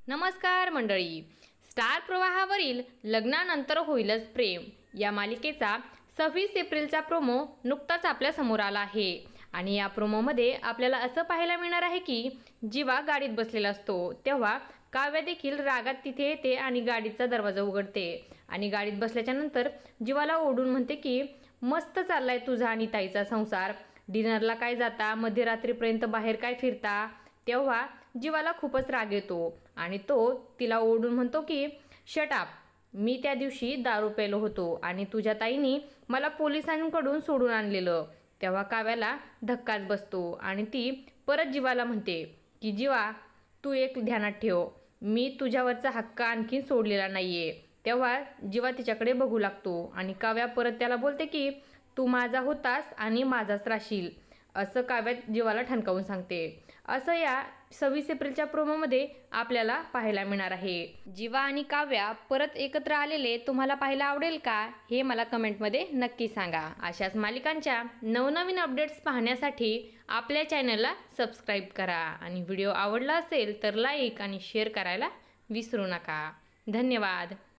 नमस्कार मंडळी. स्टार प्रवाहावरील लग्नानंतर होईलच प्रेम या मालिकेचा 26 एप्रिलचा प्रोमो नुकताच आपल्या समोर आला आहे आणि या प्रोमोमध्ये आपल्याला असं पाहायला मिळणार आहे की जीवा गाडीत बसलेला असतो तेव्हा काव्या देखील रागात तिथे येते आणि गाडीचा दरवाजा उघडते आणि गाडीत बसल्याच्या नंतर जीवाला ओढून म्हणते की मस्त चाललाय तुझा आणि ताईचा संसार, डिनरला काय जाता, मध्यरात्रीपर्यंत बाहेर काय फिरता. तेव्हा जीवाला खूपच राग येतो आणि तो तिला ओढून म्हणतो की शट अप, मी त्या दिवशी दारू प्यायलो होतो आणि तुझ्या ताईनी मला पोलिसांकडून सोडून आणलेलं. तेव्हा काव्याला धक्काच बसतो आणि ती परत जीवाला म्हणते की जीवा तू एक ध्यानात ठेव, मी तुझ्यावरचा हक्क आणखी सोडलेला नाहीये. तेव्हा जीवा तिच्याकडे बघू लागतो आणि काव्या परत त्याला बोलते की तू माझा होतास आणि माझाच राशील, असं काव्या जीवाला ठणकावून सांगते. असं या 26 एप्रिलच्या प्रोमोमध्ये आपल्याला पाहायला मिळणार आहे. जीवा आणि काव्या परत एकत्र आलेले तुम्हाला पाहायला आवडेल का, हे मला कमेंटमध्ये नक्की सांगा. अशाच मालिकांच्या नवनवीन अपडेट्स पाहण्यासाठी आपल्या चॅनलला सबस्क्राईब करा आणि व्हिडिओ आवडला असेल तर लाईक आणि शेअर करायला विसरू नका. धन्यवाद.